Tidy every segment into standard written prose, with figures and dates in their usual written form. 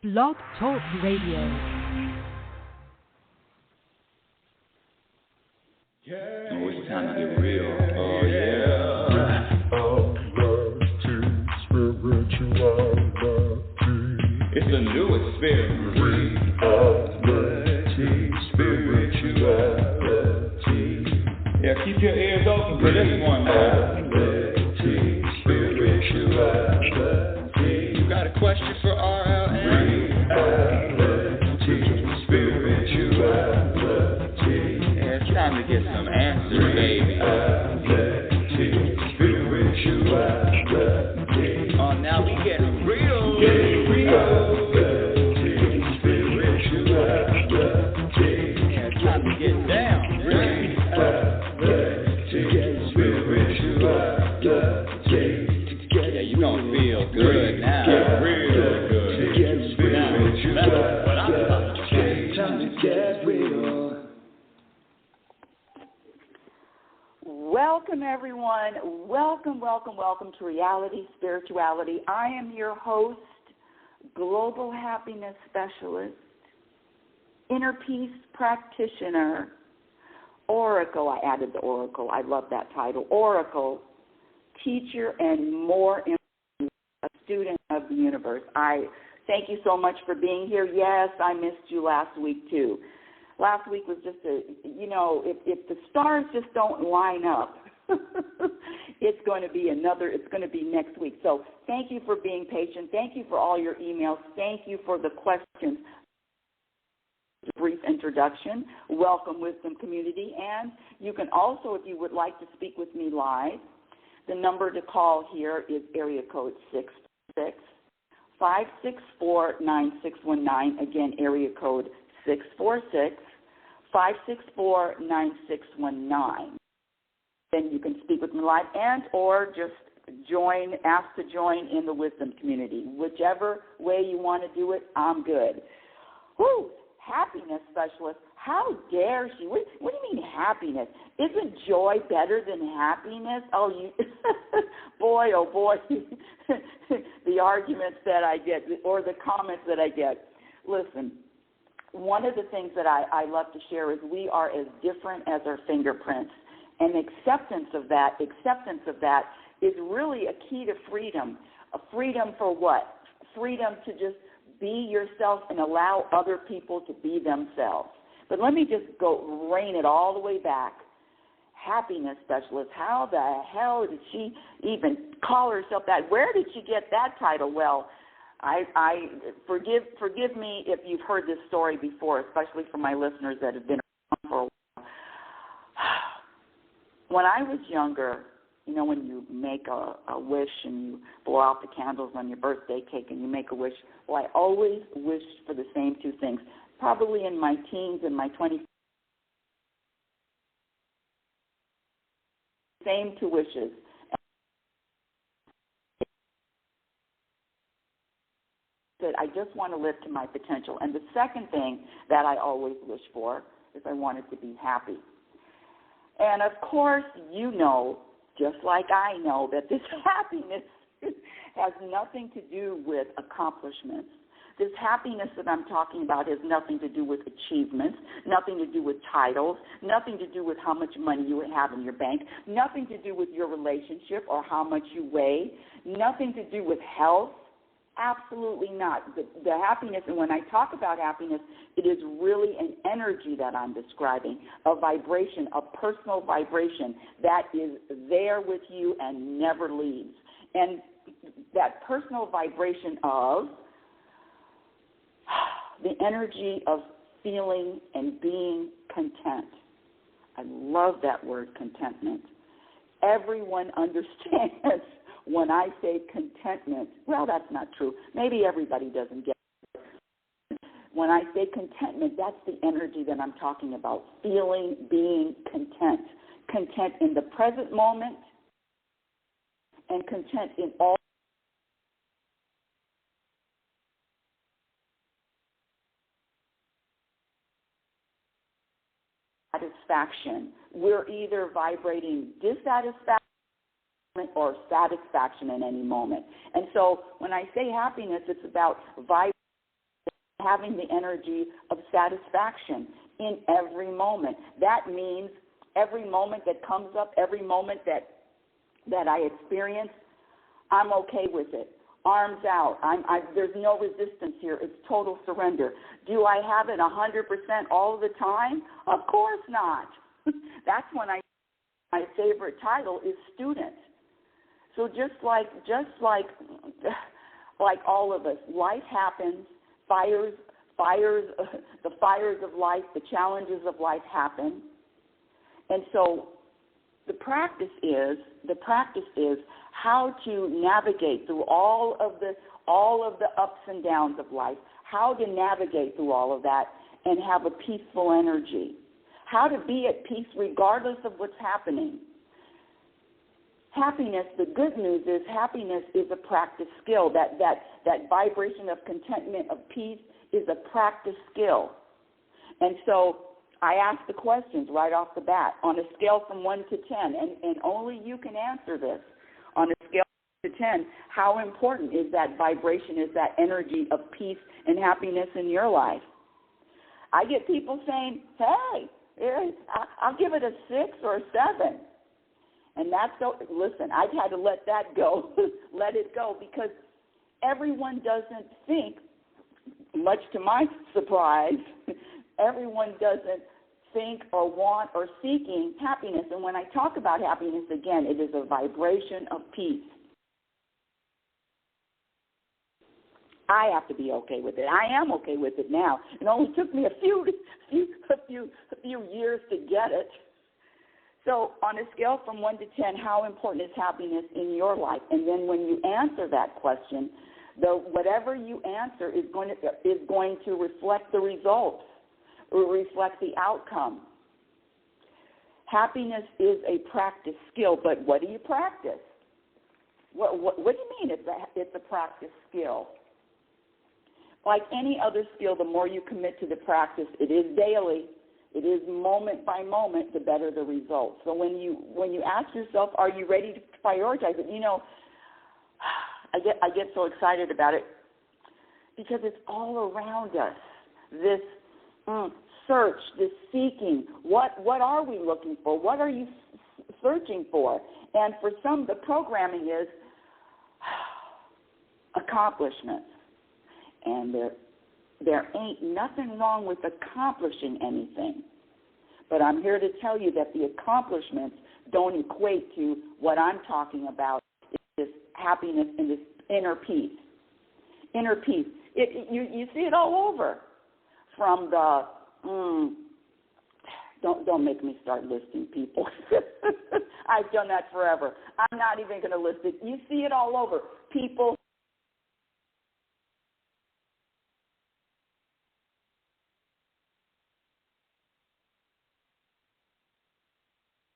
Blog Talk Radio. Oh, it's time to get real. Oh, yeah. It's a new experience. Spirituality. Yeah, keep your ears open for this one now. Spirituality. You got a question for RLN? Spirituality. Yeah, it's time to get some answers, baby. Spirituality. Oh, now we get real. Yeah, it's time to get down. Yeah, you gonna feel good now. Real good. Now, that's what I'm talking about. Time to get real. Welcome, everyone. Welcome to Reality Spirituality. I am your host, Global Happiness Specialist, Inner Peace Practitioner, Oracle. I added the Oracle. I love that title. Oracle, teacher, and more, a student of the universe. I thank you so much for being here. Yes, I missed you last week, too. Last week was just if the stars just don't line up, it's going to be next week. So thank you for being patient. Thank you for all your emails. Thank you for the questions. Brief introduction. Welcome, Wisdom Community. And you can also, if you would like to speak with me live, the number to call here is area code 646-564-9619. Again, area code 646-564-9619. Then you can speak with me live and or just ask to join in the Wisdom Community. Whichever way you want to do it, I'm good. Woo! Happiness specialist. How dare she? What do you mean happiness? Isn't joy better than happiness? Oh, you boy, oh boy, the arguments that I get or the comments that I get. Listen, one of the things that I love to share is we are as different as our fingerprints. And acceptance of that is really a key to freedom. A freedom for what? Freedom to just be yourself and allow other people to be themselves. But let me just rein it all the way back. Happiness specialist. How the hell did she even call herself that? Where did she get that title? Well, I forgive me if you've heard this story before, especially for my listeners that have been around for a while. When I was younger, you know, when you make a wish and you blow out the candles on your birthday cake and you make a wish, well, I always wished for the same two things. Probably in my teens and my 20s, same two wishes. That I just want to live to my potential. And the second thing that I always wish for is I wanted to be happy. And, of course, you know, just like I know, that this happiness has nothing to do with accomplishments. This happiness that I'm talking about has nothing to do with achievements, nothing to do with titles, nothing to do with how much money you have in your bank, nothing to do with your relationship or how much you weigh, nothing to do with health. Absolutely not. The happiness, and when I talk about happiness, it is really an energy that I'm describing, a vibration, a personal vibration that is there with you and never leaves. And that personal vibration of the energy of feeling and being content. I love that word, contentment. Everyone understands when I say contentment. Well, that's not true. Maybe everybody doesn't get it. When I say contentment, that's the energy that I'm talking about, feeling, being content. Content in the present moment and content in all satisfaction. We're either vibrating dissatisfaction or satisfaction in any moment. And so when I say happiness, it's about vibrating having the energy of satisfaction in every moment. That means every moment that comes up, every moment that I experience, I'm okay with it. Arms out. There's no resistance here. It's total surrender. Do I have it 100% all the time? Of course not. That's when my favorite title is student. So just like all of us, life happens. The fires of life, the challenges of life happen. And so the practice is how to navigate through all of the ups and downs of life, how to navigate through all of that and have a peaceful energy, how to be at peace regardless of what's happening. Happiness, the good news is happiness is a practice skill. That vibration of contentment, of peace is a practice skill. And so I ask the questions right off the bat on a scale from 1 to 10, and only you can answer this. On a scale to 10, how important is that vibration, is that energy of peace and happiness in your life? I get people saying, hey, I'll give it a 6 or a 7. And that's so, listen, I've had to let that go, let it go, because everyone doesn't think, much to my surprise, everyone doesn't think or want or seeking happiness. And when I talk about happiness, again, it is a vibration of peace. I have to be okay with it. I am okay with it now. It only took me a few years to get it. So on a scale from 1 to 10, how important is happiness in your life? And then when you answer that question, whatever you answer is going to reflect the results, or reflect the outcome. Happiness is a practice skill, but what do you practice? What do you mean it's a practice skill? Like any other skill, the more you commit to the practice, it is daily, it is moment by moment, the better the results. So when you ask yourself, are you ready to prioritize it? You know, I get so excited about it because it's all around us. This search, this seeking. What are we looking for? What are you searching for? And for some, the programming is accomplishments. And there ain't nothing wrong with accomplishing anything. But I'm here to tell you that the accomplishments don't equate to what I'm talking about, this happiness and this inner peace. Inner peace. You see it all over. From the, don't make me start listing people. I've done that forever. I'm not even going to list it. You see it all over. People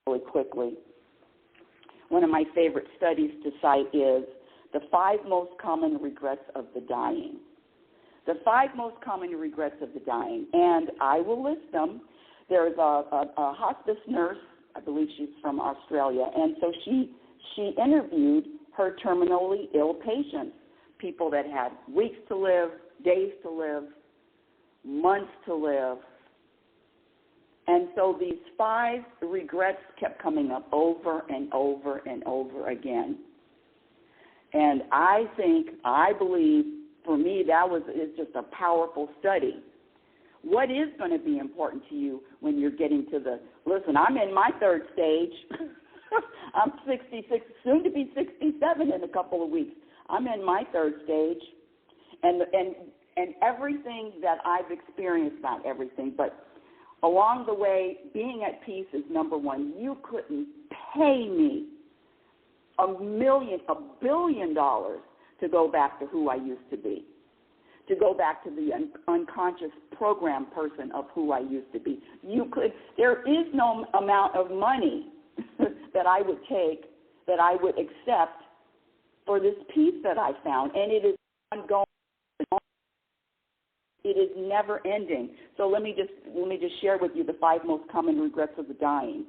really quickly. One of my favorite studies to cite is the 5 most common regrets of the dying. The 5 most common regrets of the dying, and I will list them. There's a hospice nurse, I believe she's from Australia, and so she interviewed her terminally ill patients, people that had weeks to live, days to live, months to live. And so these 5 regrets kept coming up over and over and over again. And I believe, for me, it's just a powerful study. What is going to be important to you when you're getting to listen, I'm in my 3rd stage. I'm 66, soon to be 67 in a couple of weeks. I'm in my 3rd stage. And everything that I've experienced, not everything, but along the way, being at peace is number 1. You couldn't pay me $1 billion to go back to who I used to be, to go back to the unconscious program person of who I used to be. There is no amount of money that I would take, that I would accept for this peace that I found, and it is ongoing. It is never ending. So let me just share with you the 5 most common regrets of the dying.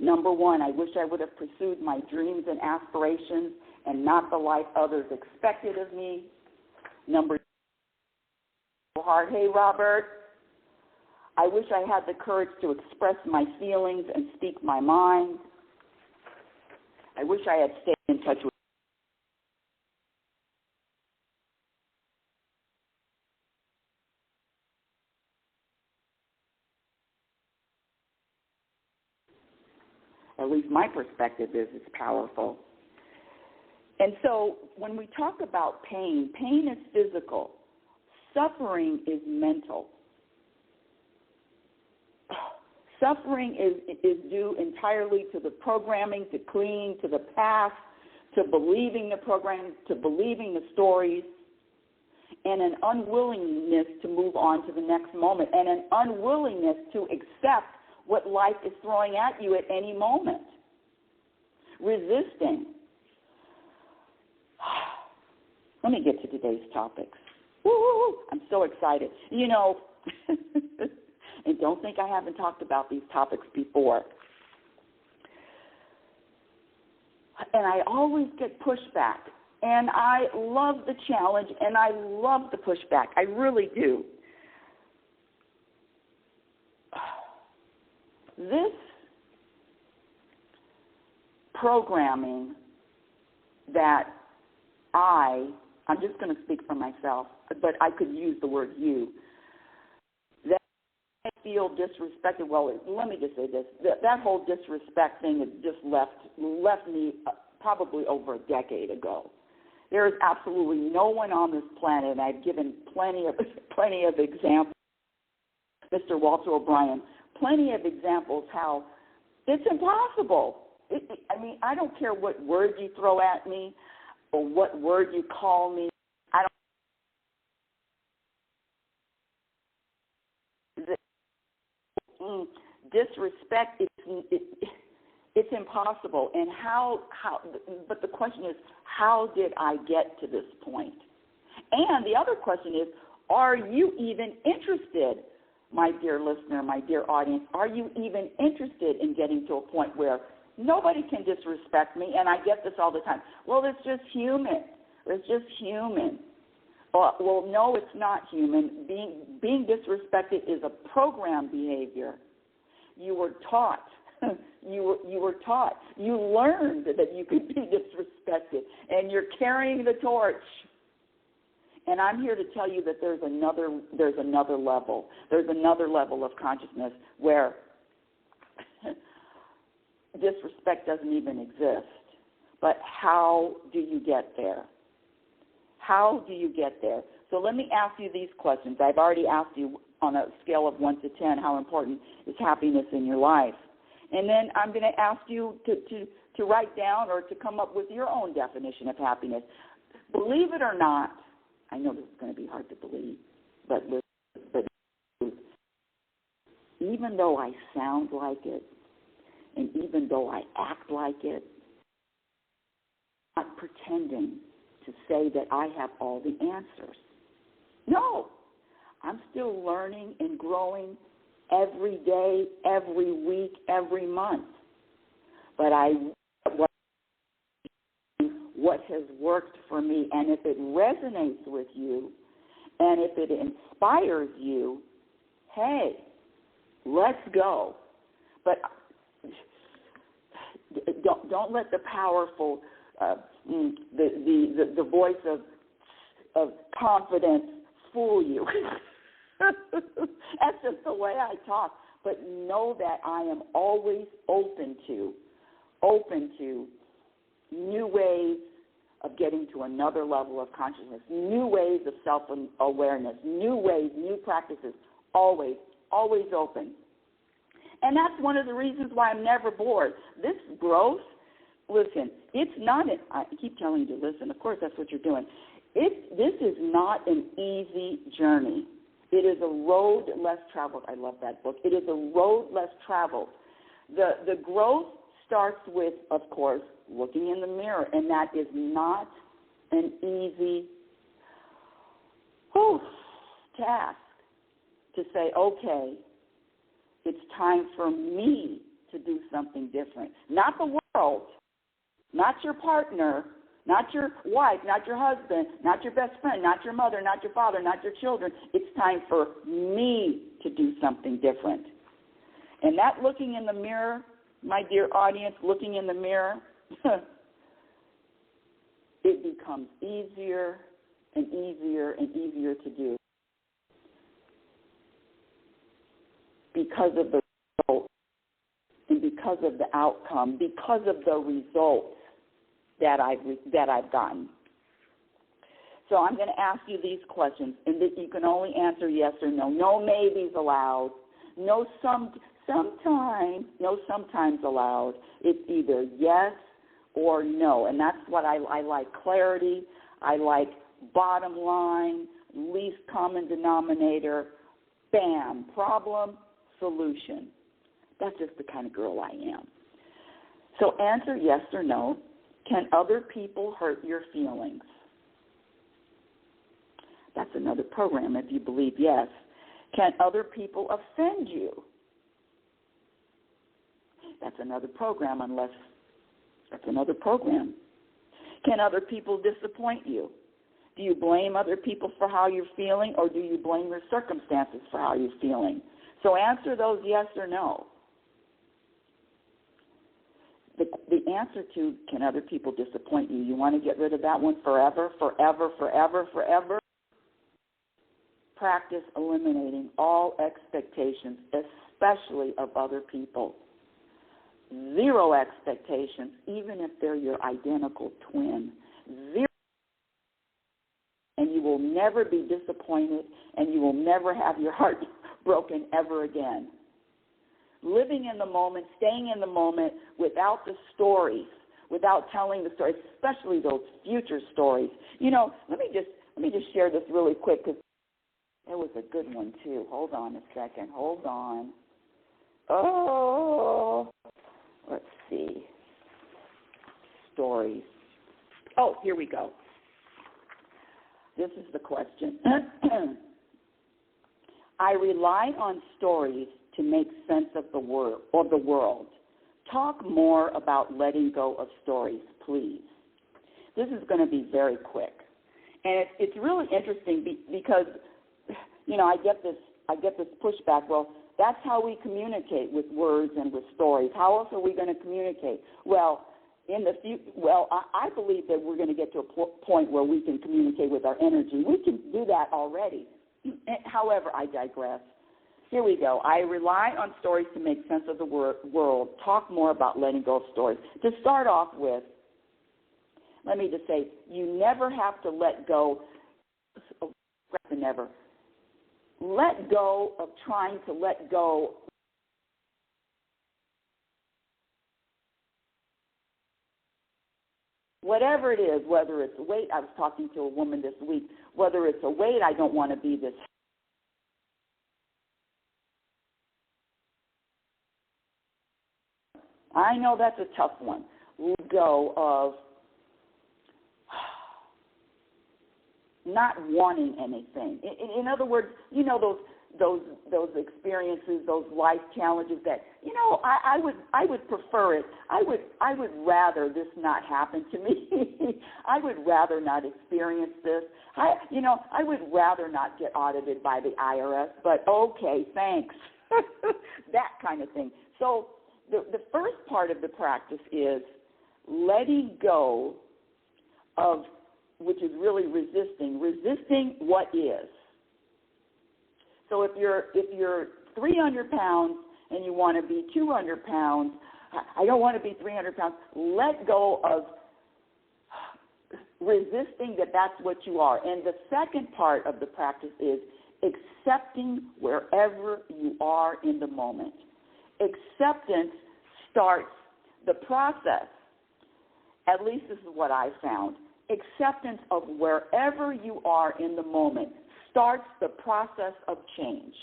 Number 1, I wish I would have pursued my dreams and aspirations and not the life others expected of me. Number heart. Hey, Robert. I wish I had the courage to express my feelings and speak my mind. I wish I had stayed in touch with at least my perspective is it's powerful. And so when we talk about pain, pain is physical. Suffering is mental. Suffering is due entirely to the programming, to clinging to the past, to believing the program, to believing the stories, and an unwillingness to move on to the next moment, and an unwillingness to accept what life is throwing at you at any moment. Resisting. Let me get to today's topics. Woo! I'm so excited. You know, and don't think I haven't talked about these topics before. And I always get pushback. And I love the challenge, and I love the pushback. I really do. This programming that I'm just going to speak for myself, but I could use the word you, that I feel disrespected. Well, let me just say this. That whole disrespect thing has just left me probably over a decade ago. There is absolutely no one on this planet, and I've given plenty of examples, Mr. Walter O'Brien, plenty of examples how it's impossible. I mean, I don't care what word you throw at me or what word you call me. Disrespect, it's impossible. And but the question is, how did I get to this point? And the other question is, are you even interested, my dear listener, my dear audience, are you even interested in getting to a point where nobody can disrespect me? And I get this all the time. Well, it's just human. It's just human. Well, no, it's not human. Being disrespected is a programmed behavior. You were taught. You were taught. You learned that you could be disrespected, and you're carrying the torch. And I'm here to tell you that there's another level. There's another level of consciousness where disrespect doesn't even exist. But how do you get there? How do you get there? So let me ask you these questions. I've already asked you on a scale of 1 to 10 how important is happiness in your life. And then I'm going to ask you to write down or to come up with your own definition of happiness. Believe it or not, I know this is going to be hard to believe, but even though I sound like it, and even though I act like it, I'm not pretending to say that I have all the answers. No, I'm still learning and growing every day, every week, every month. But what has worked for me, and if it resonates with you, and if it inspires you, hey, let's go. But don't let the powerful, the voice of confidence fool you. That's just the way I talk. But know that I am always open to new ways of getting to another level of consciousness, new ways of self-awareness, new ways, new practices, always open. And that's one of the reasons why I'm never bored. This growth, listen, it's not, I keep telling you to listen. Of course, that's what you're doing. This is not an easy journey. It is a road less traveled. I love that book. It is a road less traveled. The growth starts with, of course, looking in the mirror, and that is not an easy task to say, okay, it's time for me to do something different. Not the world, not your partner, Not your wife, not your husband, not your best friend, not your mother, not your father, not your children. It's time for me to do something different. And that looking in the mirror, my dear audience, looking in the mirror, it becomes easier and easier and easier to do because of the result and because of the outcome, because of the results that I've gotten. So I'm going to ask you these questions, and that you can only answer yes or no. No maybes allowed. No sometimes allowed. It's either yes or no, and that's what I like. Clarity. I like bottom line, least common denominator. Bam. Problem, solution. That's just the kind of girl I am. So answer yes or no. Can other people hurt your feelings? That's another program if you believe yes. Can other people offend you? That's another program unless that's another program. Can other people disappoint you? Do you blame other people for how you're feeling, or do you blame your circumstances for how you're feeling? So answer those yes or no. The answer to can other people disappoint you, you want to get rid of that one forever, forever, forever, forever? Practice eliminating all expectations, especially of other people. Zero expectations, even if they're your identical twin. Zero. And you will never be disappointed, and you will never have your heart broken ever again. Living in the moment, staying in the moment without the stories, without telling the stories, especially those future stories. You know, let me just share this really quick because it was a good one too. Hold on a second. Hold on. Oh, let's see. Stories. Oh, here we go. This is the question. I relied on stories to make sense of the world. Talk more about letting go of stories, please. This is going to be very quick. And it's really interesting because, you know, I get this pushback. Well, that's how we communicate with words and with stories. How else are we going to communicate? Well, I believe that we're going to get to a point where we can communicate with our energy. We can do that already. However, I digress. Here we go. I rely on stories to make sense of the world. Talk more about letting go of stories. To start off with, let me just say, you never have to let go. Never. Let go of trying to let go. Whatever it is, whether it's weight, I was talking to a woman this week, whether it's a weight, I don't want to be this. I know that's a tough one. Let go of not wanting anything. In other words, you know those experiences, those life challenges that, you know, I would prefer it. I would rather this not happen to me. I would rather not experience this. I would rather not get audited by the IRS, but okay, thanks. That kind of thing. So the first part of the practice is letting go of, which is really resisting what is. So if you're 300 pounds and you want to be 200 pounds, I don't want to be 300 pounds, let go of resisting that that's what you are. And the second part of the practice is accepting wherever you are in the moment. Acceptance starts the process. At least this is what I found. Acceptance of wherever you are in the moment starts the process of change.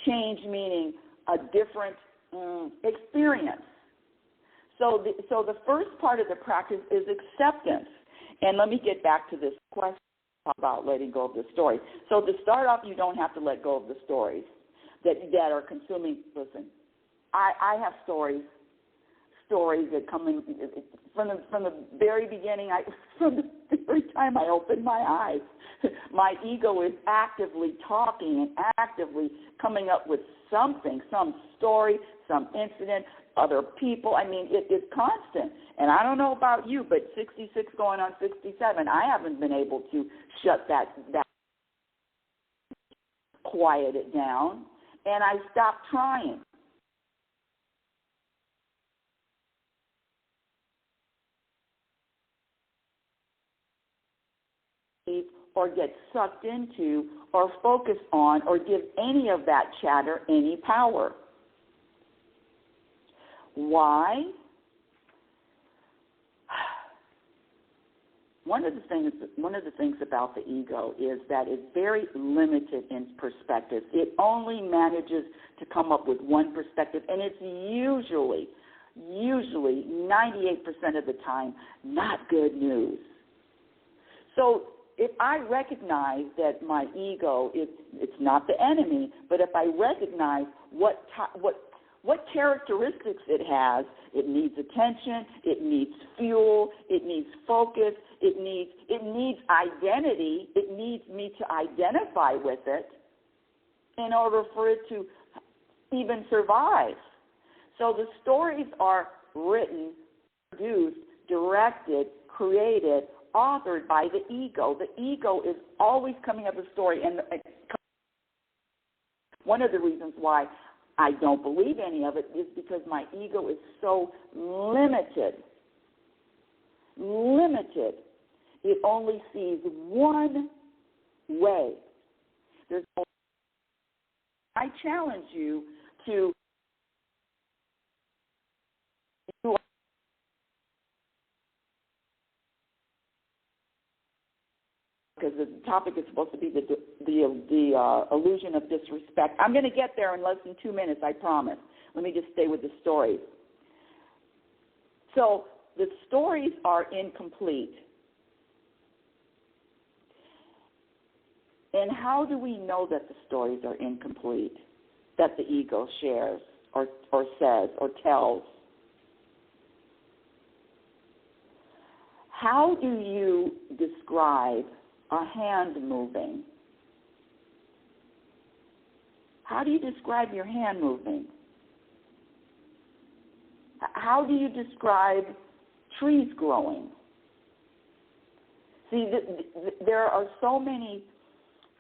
Change meaning a different experience. So the first part of the practice is acceptance. And let me get back to this question about letting go of the story. So to start off, you don't have to let go of the stories that are consuming. Listen, I have stories stories that come in from the very beginning. From the very time I opened my eyes, my ego is actively talking and actively coming up with something, some story, some incident, other people. I mean, it is constant. And I don't know about you, but 66 going on 67, I haven't been able to shut that quiet it down, and I stopped trying. Or get sucked into or focus on or give any of that chatter any power. Why? One of the things about the ego is that it's very limited in perspective. It only manages to come up with one perspective, and it's usually 98% of the time not good news. So if I recognize that my ego it's not the enemy, but if I recognize what characteristics it has, it needs attention, it needs fuel, it needs focus, it needs identity, it needs me to identify with it in order for it to even survive. So the stories are written, produced, directed, created, authored by the ego. The ego is always coming up with a story, and one of the reasons why I don't believe any of it is because my ego is so limited. It only sees one way. I challenge you to because the topic is supposed to be the illusion of disrespect. I'm going to get there in less than 2 minutes, I promise. Let me just stay with the stories. So the stories are incomplete. And how do we know that the stories are incomplete, that the ego shares or says or tells? How do you describe a hand moving? How do you describe your hand moving? How do you describe trees growing? See, there are so many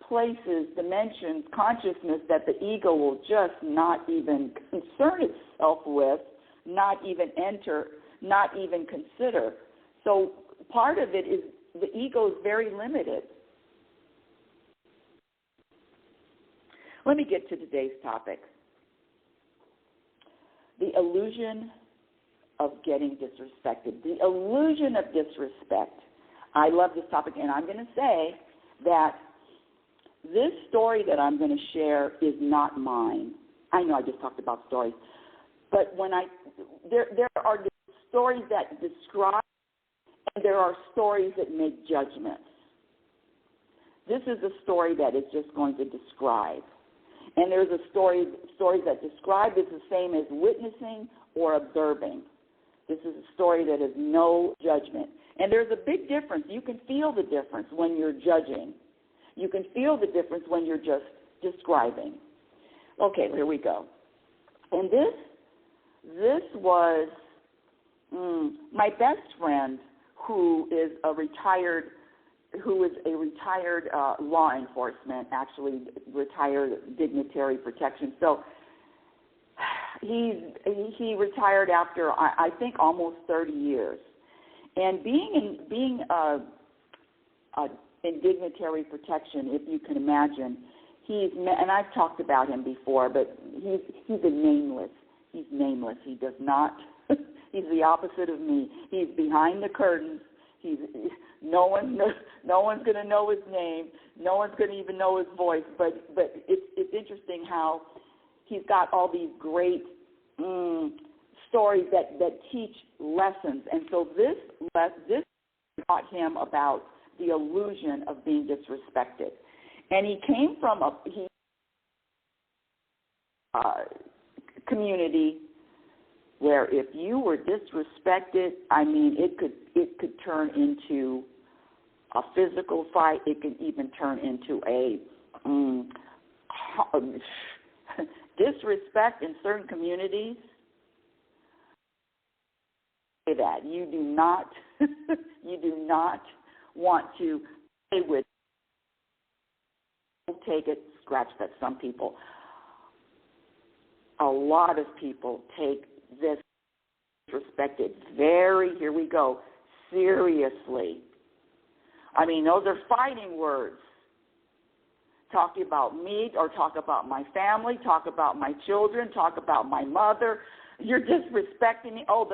places, dimensions, consciousness that the ego will just not even concern itself with, not even enter, not even consider. So part of it is the ego is very limited. Let me get to today's topic. The illusion of getting disrespected. The illusion of disrespect. I love this topic, and I'm going to say that this story that I'm going to share is not mine. I know I just talked about stories, but there are stories that describe, and there are stories that make judgments. This is a story that is just going to describe. And there's a stories that describe is the same as witnessing or observing. This is a story that has no judgment. And there's a big difference. You can feel the difference when you're judging. You can feel the difference when you're just describing. Okay, here we go. And this was my best friend who is a retired law enforcement, actually retired dignitary protection. So he retired after I think almost 30 years, and being in dignitary protection, if you can imagine, and I've talked about him before, but he's nameless. He's nameless. He does not. He's the opposite of me. He's behind the curtains. No one's going to know his name. No one's going to even know his voice. But it's interesting how he's got all these great stories that teach lessons. And so this taught him about the illusion of being disrespected. And he came from a community where if you were disrespected, I mean, it could turn into a physical fight. It could even turn into a disrespect in certain communities. Say that you do not want to play with. Take it, scratch that. Some people, a lot of people take this disrespected very, here we go, seriously. I mean, those are fighting words. Talking about me, or talk about my family, talk about my children, talk about my mother. You're disrespecting me. Oh,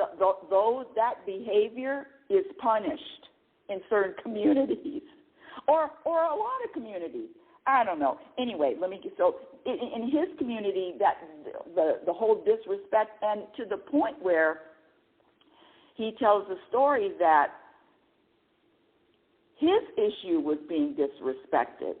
that behavior is punished in certain communities, or a lot of communities. I don't know. Anyway, so in his community, that the whole disrespect, and to the point where he tells the story that his issue was being disrespected.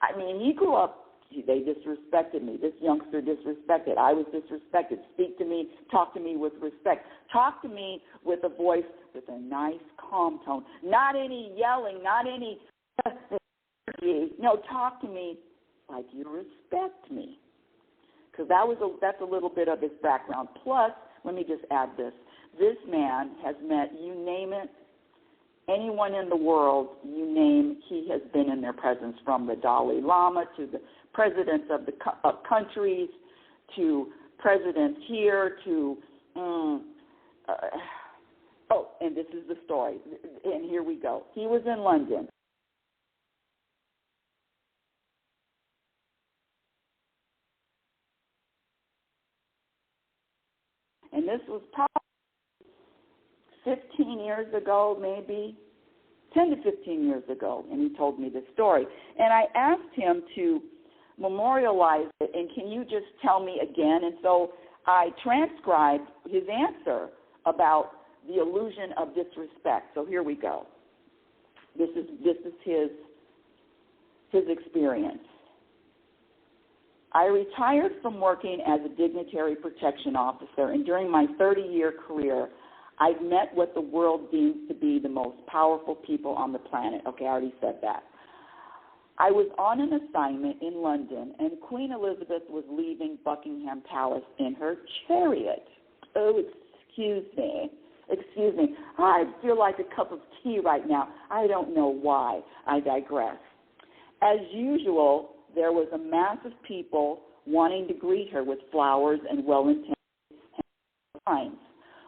I mean, he grew up, they disrespected me. This youngster disrespected. I was disrespected. Speak to me, talk to me with respect. Talk to me with a voice with a nice, calm tone. Not any yelling, not any energy. No, talk to me like you respect me. Because that's a little bit of his background. Plus, let me just add this. This man has met, you name it, anyone in the world, you name, he has been in their presence, from the Dalai Lama to the presidents of countries to presidents here to, and this is the story, and here we go. He was in London. And this was probably 15 years ago, maybe 10 to 15 years ago, and he told me this story. And I asked him to memorialize it, and can you just tell me again? And so I transcribed his answer about the illusion of disrespect. So here we go. This is his experience. I retired from working as a dignitary protection officer, and during my 30-year career, I've met what the world deems to be the most powerful people on the planet. Okay, I already said that. I was on an assignment in London, and Queen Elizabeth was leaving Buckingham Palace in her chariot. Oh, excuse me. I feel like a cup of tea right now. I don't know why. I digress. As usual, there was a mass of people wanting to greet her with flowers and well-intended signs.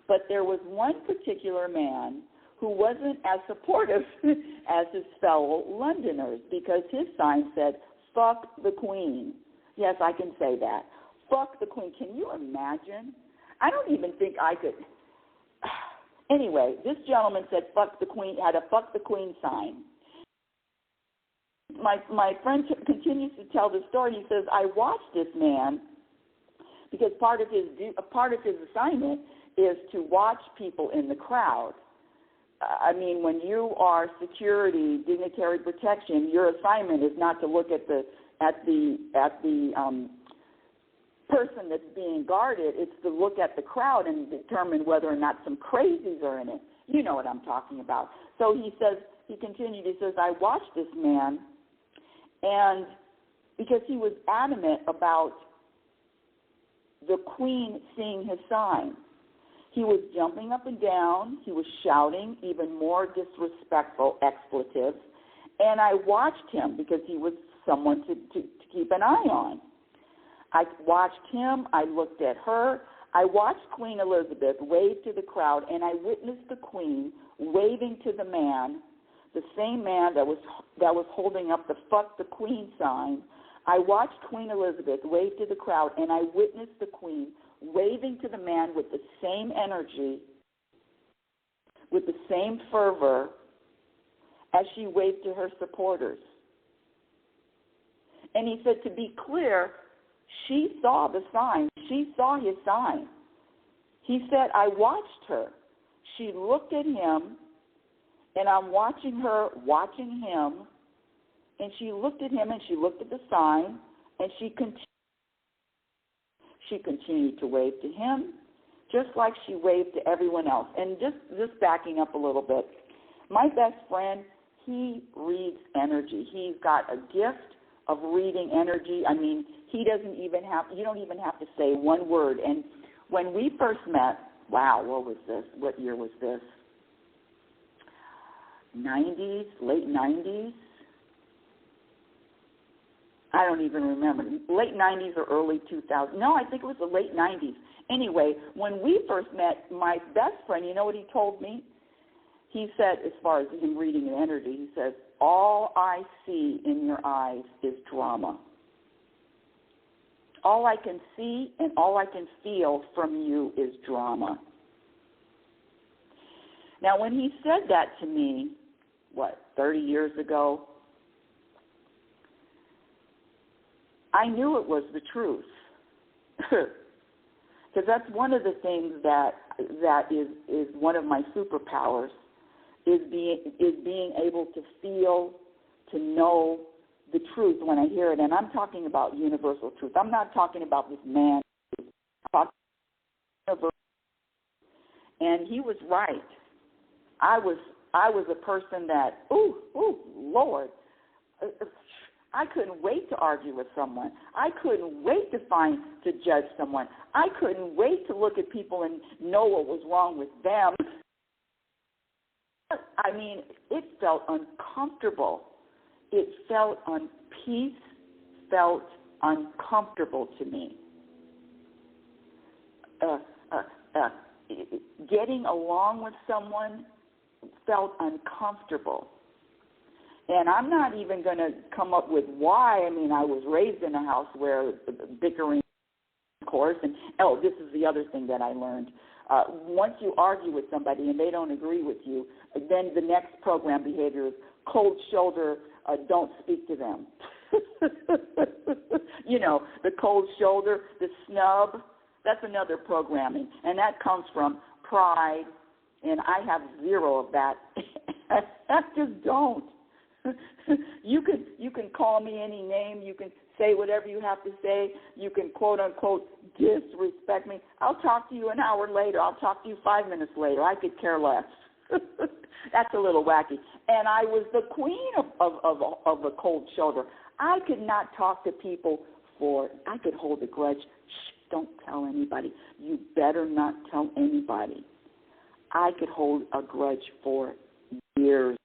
But there was one particular man who wasn't as supportive as his fellow Londoners, because his sign said, "Fuck the Queen." Yes, I can say that. Fuck the Queen. Can you imagine? I don't even think I could. Anyway, this gentleman said, "Fuck the Queen," had a "Fuck the Queen" sign. My friend continues to tell the story. He says, I watched this man, because part of his assignment is to watch people in the crowd. I mean, when you are security, dignitary protection, your assignment is not to look at the person that's being guarded. It's to look at the crowd and determine whether or not some crazies are in it. You know what I'm talking about. So he continued, he says, I watched this man, and because he was adamant about the Queen seeing his sign, he was jumping up and down. He was shouting even more disrespectful expletives. And I watched him because he was someone to keep an eye on. I watched him. I looked at her. I watched Queen Elizabeth wave to the crowd, and I witnessed the Queen waving to the man, the same man that was holding up the "Fuck the Queen" sign. I watched Queen Elizabeth wave to the crowd, and I witnessed the Queen waving to the man with the same energy, with the same fervor as she waved to her supporters. And he said, to be clear, she saw the sign. She saw his sign. He said, I watched her. She looked at him, and I'm watching her watching him, and she looked at him, and she looked at the sign, and she continued to wave to him. just like she waved to everyone else. And just backing up a little bit, my best friend, he reads energy. He's got a gift of reading energy. I mean, you don't even have to say one word. And when we first met, wow, what was this? What year was this? 90s, late 90s? I don't even remember. Late 90s or early 2000s. No, I think it was the late 90s. Anyway, when we first met, my best friend, you know what he told me? He said, as far as him reading energy, he says, all I see in your eyes is drama. All I can see and all I can feel from you is drama. Now, when he said that to me, 30 years ago, I knew it was the truth. Because that's one of the things that is one of my superpowers, is being able to feel, to know the truth when I hear it. And I'm talking about universal truth. I'm not talking about this man. I'm talking about universal. And he was right. I was a person that, Lord, I couldn't wait to argue with someone. I couldn't wait to judge someone. I couldn't wait to look at people and know what was wrong with them. I mean, it felt uncomfortable. It felt uncomfortable to me. Getting along with someone felt uncomfortable. And I'm not even going to come up with why. I mean, I was raised in a house where bickering, of course, and, this is the other thing that I learned. Once you argue with somebody and they don't agree with you, then the next program behavior is cold shoulder, don't speak to them. You know, the cold shoulder, the snub, that's another programming. And that comes from pride, and I have zero of that. I just don't. You can call me any name. You can say whatever you have to say. You can, quote, unquote, disrespect me. I'll talk to you an hour later. I'll talk to you 5 minutes later. I could care less. That's a little wacky. And I was the queen of the cold shoulder. I could not talk to people I could hold a grudge. Shh, don't tell anybody. You better not tell anybody. I could hold a grudge for years.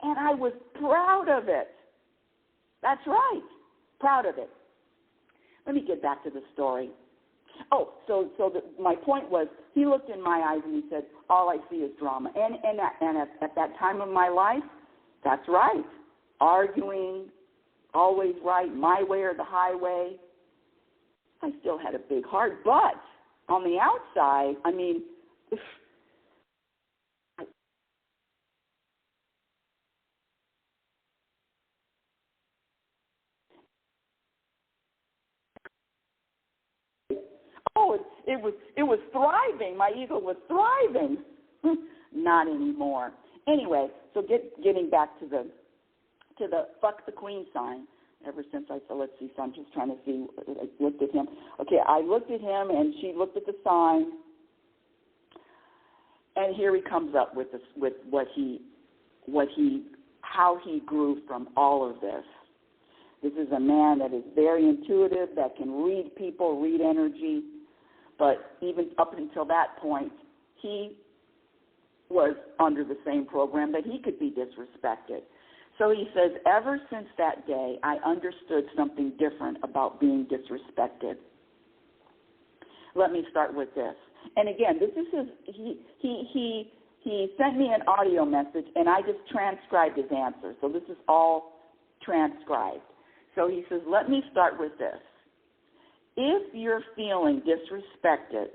And I was proud of it. That's right, proud of it. Let me get back to the story. My point was, he looked in my eyes and he said, all I see is drama. And at that time of my life, that's right. Arguing, always right, my way or the highway. I still had a big heart, but on the outside, I mean, it was thriving. My ego was thriving. Not anymore. Anyway, so getting back to the fuck the queen sign. Ever since I said, let's see, so I'm just trying to see. I looked at him. Okay, I looked at him, and she looked at the sign, and here he comes up with how he grew from all of this. This is a man that is very intuitive, that can read people, read energy. But even up until that point, he was under the same program that he could be disrespected. So he says, ever since that day, I understood something different about being disrespected. Let me start with this. And again, this is he sent me an audio message, and I just transcribed his answer. So this is all transcribed. So he says, let me start with this. If you're feeling disrespected,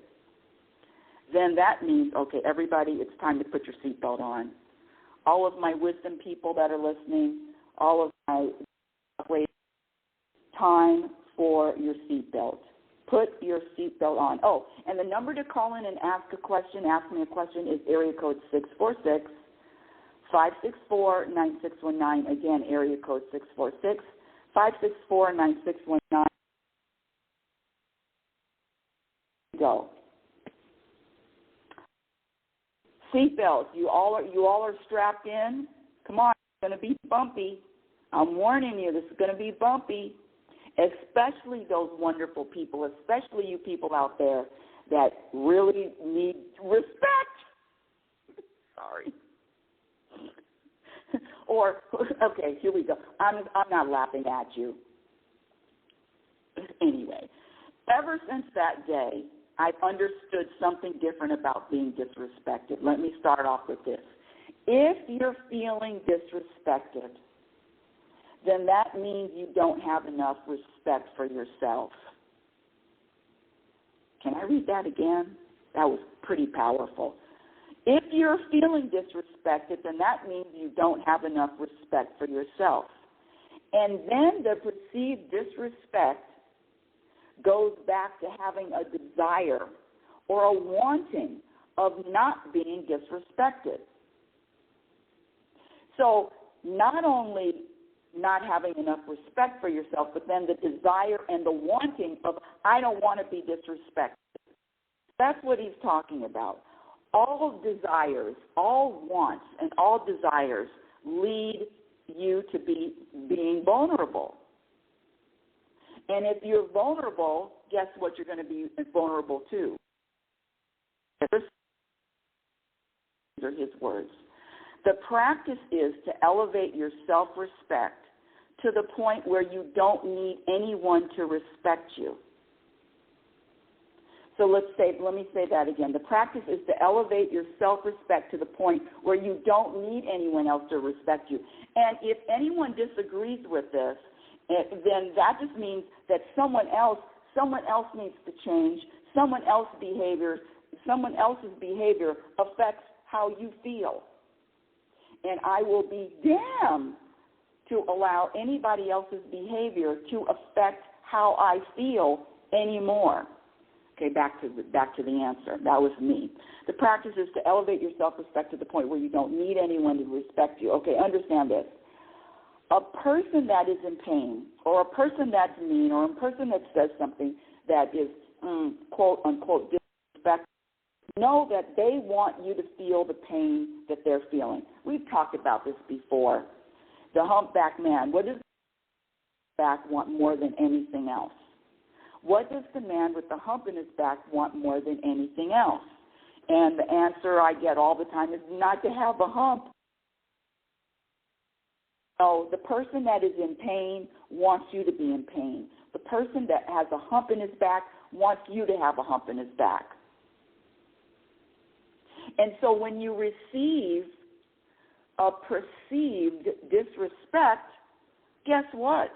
then that means, okay, everybody, it's time to put your seatbelt on. All of my wisdom people that are listening, all of my time for your seatbelt. Put your seatbelt on. Oh, and the number to call in and ask me a question is area code 646-564-9619. Again, area code 646-564-9619. go. Seatbelts. You all are strapped in. Come on, it's going to be bumpy. I'm warning you, this is going to be bumpy. Especially those wonderful people, especially you people out there that really need respect. Sorry. Or, okay, here we go. I'm not laughing at you. Anyway, ever since that day, I've understood something different about being disrespected. Let me start off with this. If you're feeling disrespected, then that means you don't have enough respect for yourself. Can I read that again? That was pretty powerful. If you're feeling disrespected, then that means you don't have enough respect for yourself. And then the perceived disrespect goes back to having a desire or a wanting of not being disrespected. So not only not having enough respect for yourself, but then the desire and the wanting of, I don't want to be disrespected. That's what he's talking about. All desires, all wants, and all desires lead you to being vulnerable. And if you're vulnerable, guess what you're going to be vulnerable to? These are his words. The practice is to elevate your self-respect to the point where you don't need anyone to respect you. So let me say that again. The practice is to elevate your self-respect to the point where you don't need anyone else to respect you. And if anyone disagrees with this, then that just means that someone else needs to change. Someone else's behavior affects how you feel. And I will be damned to allow anybody else's behavior to affect how I feel anymore. Okay, back to the answer. That was me. The practice is to elevate your self-respect to the point where you don't need anyone to respect you. Okay, understand this. A person that is in pain, or a person that's mean, or a person that says something that is, quote, unquote, disrespectful, know that they want you to feel the pain that they're feeling. We've talked about this before. The humpback man, what does the humpback want more than anything else? What does the man with the hump in his back want more than anything else? And the answer I get all the time is not to have a hump. So the person that is in pain wants you to be in pain. The person that has a hump in his back wants you to have a hump in his back. And so when you receive a perceived disrespect, guess what?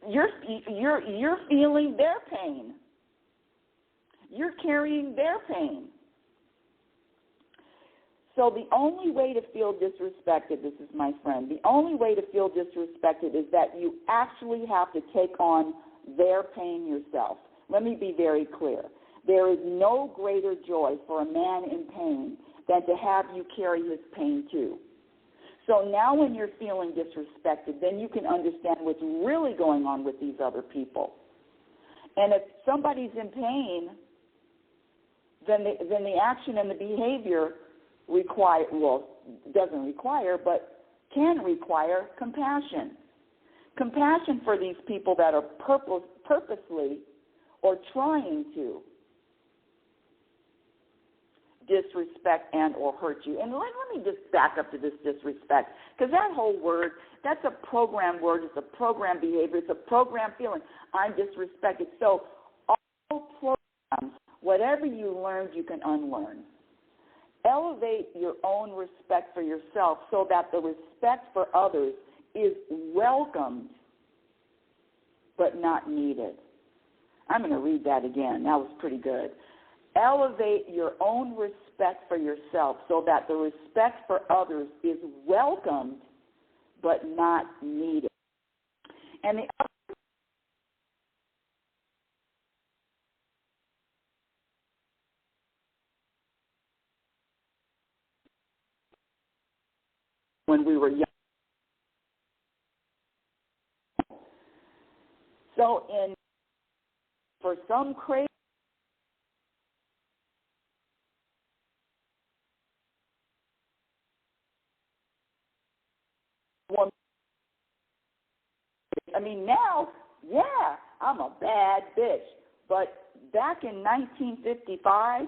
You're feeling their pain. You're carrying their pain. So the only way to feel disrespected, this is my friend, the only way to feel disrespected is that you actually have to take on their pain yourself. Let me be very clear. There is no greater joy for a man in pain than to have you carry his pain too. So now when you're feeling disrespected, then you can understand what's really going on with these other people. And if somebody's in pain, then the action and the behavior doesn't require, but can require compassion. Compassion for these people that are purposely or trying to disrespect and or hurt you. And let me just back up to this disrespect, because that whole word, that's a program word, it's a program behavior, it's a program feeling. I'm disrespected. So all programs, whatever you learned, you can unlearn. Elevate your own respect for yourself so that the respect for others is welcomed but not needed. I'm going to read that again. That was pretty good. Elevate your own respect for yourself so that the respect for others is welcomed but not needed. And the other when we were young. So in for some crazy woman, I mean, now, yeah, I'm a bad bitch. But back in 1955,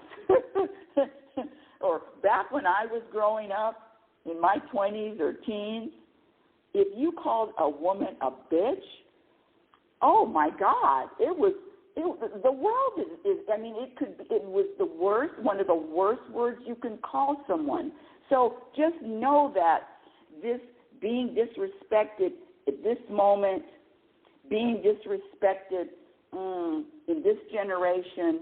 or back when I was growing up in my 20s or teens, if you called a woman a bitch, oh my God, the world is I mean, it was the worst, one of the worst words you can call someone. So just know that this being disrespected at this moment, being disrespected in this generation,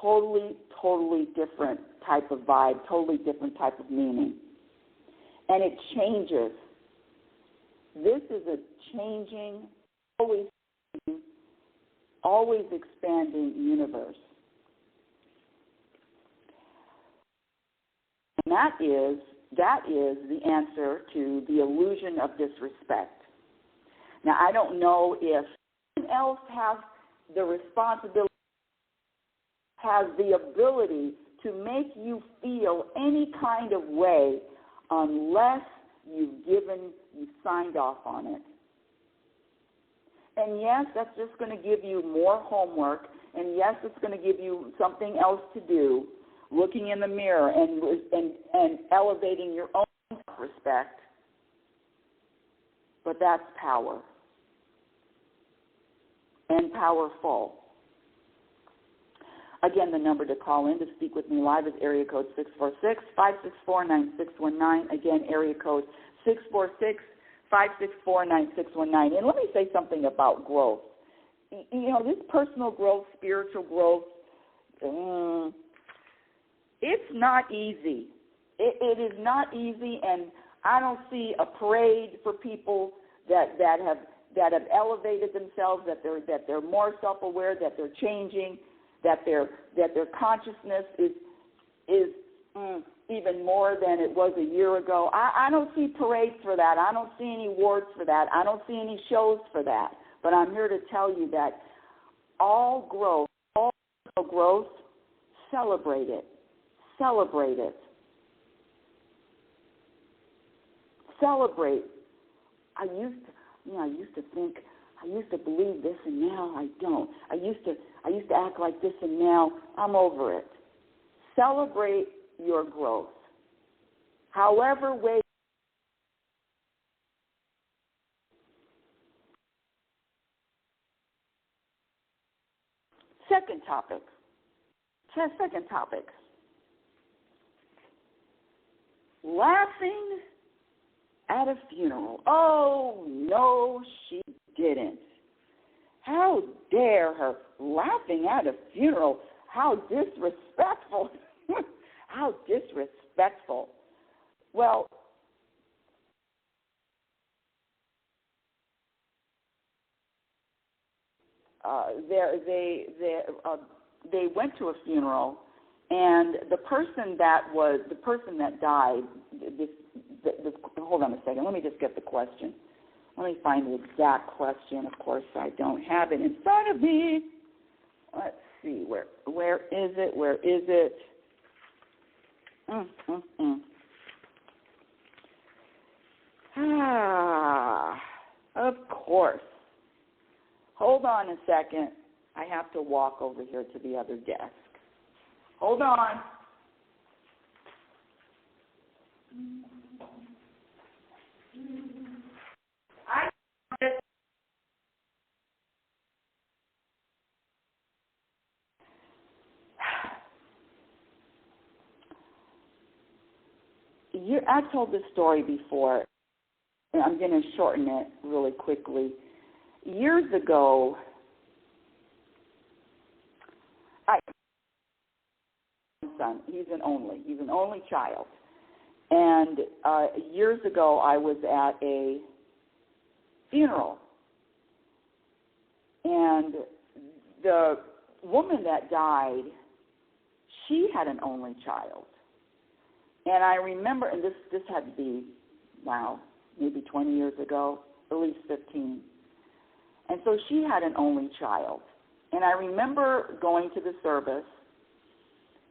totally different type of vibe, totally different type of meaning. And it changes. This is a changing, always expanding universe. And that is the answer to the illusion of disrespect. Now, I don't know if someone else has the responsibility, has the ability to make you feel any kind of way unless you signed off on it. And yes, that's just going to give you more homework, and yes, it's going to give you something else to do, looking in the mirror and elevating your own self-respect. But that's power. And powerful. Again, the number to call in to speak with me live is area code 646-564-9619. Again, area code 646-564-9619. And let me say something about growth. You know, this personal growth, spiritual growth, it's not easy. It is not easy, and I don't see a parade for people that have elevated themselves, that they're more self-aware, that they're changing, that their consciousness is even more than it was a year ago. I don't see parades for that. I don't see any awards for that. I don't see any shows for that. But I'm here to tell you that all growth, celebrate it. Celebrate it. Celebrate. I used to think, I used to believe this, and now I don't. I used to act like this, and now I'm over it. Celebrate your growth. However way. Second topic. Laughing at a funeral. Oh, no, she didn't. How dare her, laughing at a funeral? How disrespectful. How disrespectful. Well, they went to a funeral, and the person that died. Hold on a second. Let me just get the question. Let me find the exact question. Of course, I don't have it in front of me. Let's see. Where is it? Where is it? Of course. Hold on a second. I have to walk over here to the other desk. Hold on. I've told this story before, and I'm going to shorten it really quickly. Years ago, son, he's an only child. And years ago, I was at a funeral, and the woman that died, she had an only child. And I remember, and this had to be, maybe 20 years ago, at least 15. And so she had an only child. And I remember going to the service,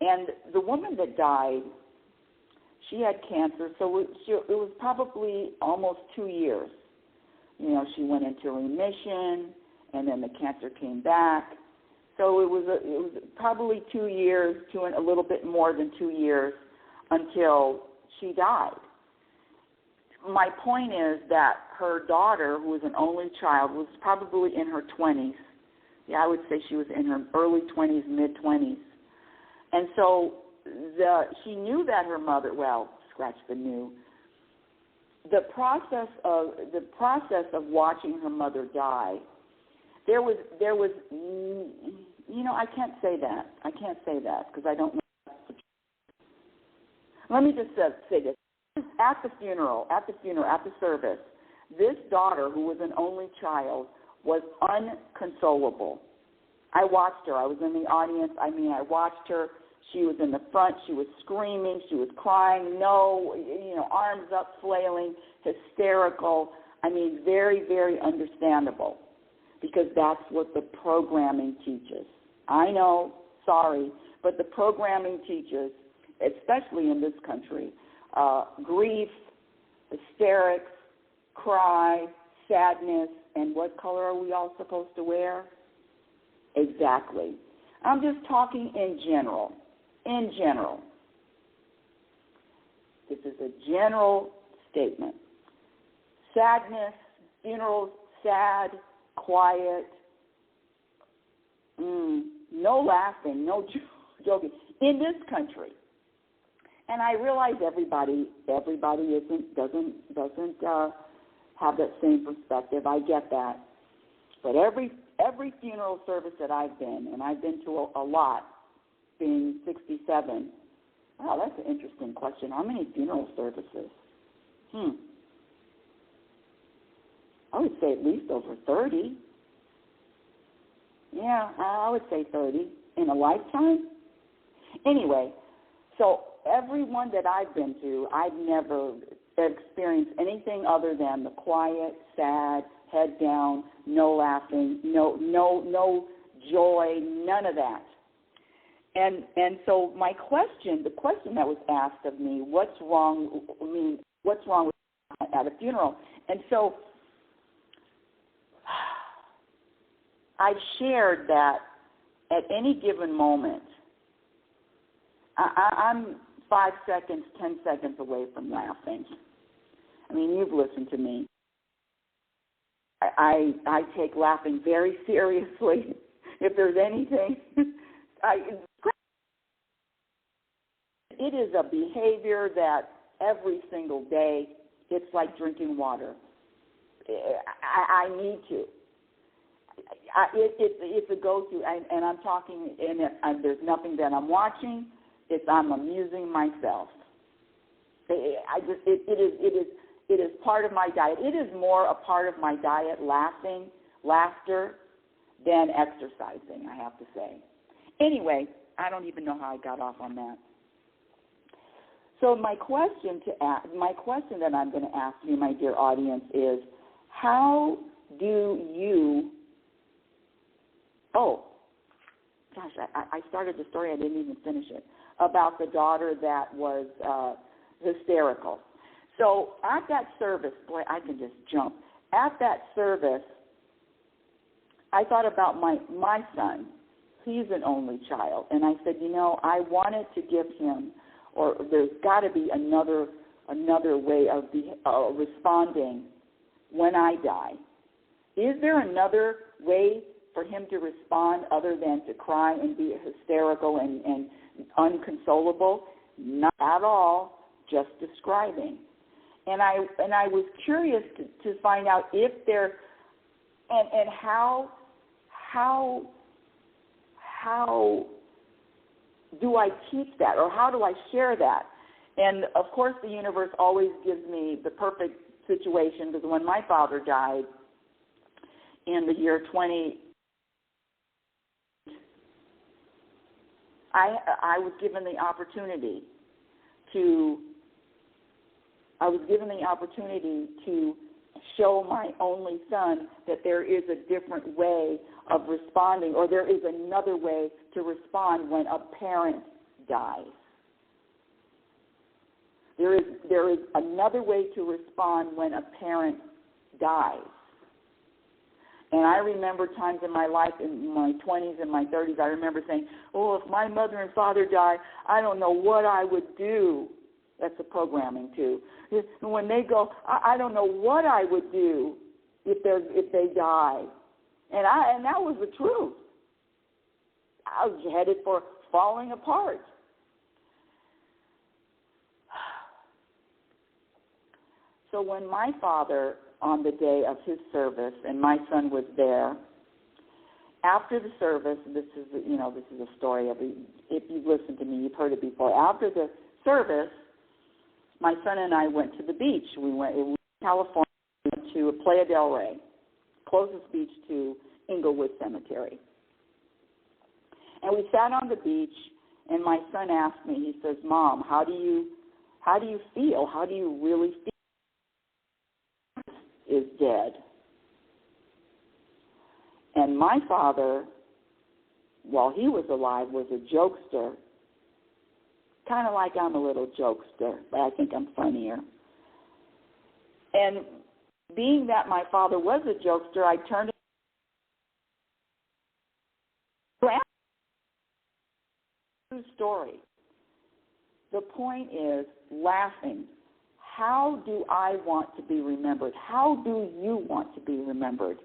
and the woman that died, she had cancer, so it was probably almost 2 years. You know, she went into remission, and then the cancer came back. So it was probably 2 years, a little bit more than 2 years, until she died. My point is that her daughter, who was an only child, was probably in her 20s. Yeah, I would say she was in her early 20s, mid-20s. And so she knew that her mother, well, scratch the knew. The process of watching her mother die, there was, you know, I can't say that. I can't say that because I don't know. Let me just say this. At the service, this daughter, who was an only child, was unconsolable. I watched her. I was in the audience. I watched her. She was in the front. She was screaming. She was crying. Arms up, flailing, hysterical. Very, very understandable, because that's what the programming teaches. I know, sorry, but the programming teaches, especially in this country, grief, hysterics, cry, sadness, and what color are we all supposed to wear? Exactly. I'm just talking in general. In general. This is a general statement. Sadness, funerals, sad, quiet, no laughing, no joking. In this country, and I realize everybody doesn't have that same perspective. I get that, but every funeral service that I've been, and I've been to a lot, being 67. Wow, that's an interesting question. How many funeral services? I would say at least over 30. Yeah, I would say 30 in a lifetime. Anyway, so everyone that I've been to, I've never experienced anything other than the quiet, sad, head down, no laughing, no joy, none of that. And so my question, the question that was asked of me, what's wrong with at a funeral? And so I've shared that at any given moment, I'm 5 seconds, 10 seconds away from laughing. You've listened to me. I take laughing very seriously. If there's anything, it is a behavior that every single day, it's like drinking water. I need to. It's a go-to, and I'm talking, and there's nothing that I'm watching. I'm amusing myself. It is part of my diet. It is more a part of my diet, laughter, than exercising, I have to say. Anyway, I don't even know how I got off on that. So my question that I'm going to ask you, my dear audience, is how do you? Oh, gosh, I started the story. I didn't even finish it, about the daughter that was hysterical. So at that service, boy, I can just jump. At that service, I thought about my son. He's an only child. And I said, I wanted to give him, or there's got to be another way of responding when I die. Is there another way for him to respond other than to cry and be hysterical and unconsolable? Not at all, just describing. And I was curious to find out if there, and how do I teach that, or how do I share that? And of course the universe always gives me the perfect situation, because when my father died in the year 20, I was given the opportunity to show my only son that there is a different way of responding, or there is another way to respond when a parent dies. There is another way to respond when a parent dies. And I remember times in my life, in my 20s and my 30s, I remember saying, oh, if my mother and father die, I don't know what I would do. That's the programming, too. When they go, I don't know what I would do if they die. And that was the truth. I was headed for falling apart. So when my father, on the day of his service, and my son was there, after the service, this is a story of, if you've listened to me, you've heard it before. After the service, my son and I went to the beach. We went to California, to Playa del Rey, closest beach to Inglewood Cemetery. And we sat on the beach, and my son asked me, he says, Mom, how do you feel? How do you really feel? Is dead. And my father, while he was alive, was a jokester, kind of like I'm a little jokester, but I think I'm funnier. And being that my father was a jokester, I turned to story. The point is laughing. How do I want to be remembered? How do you want to be remembered?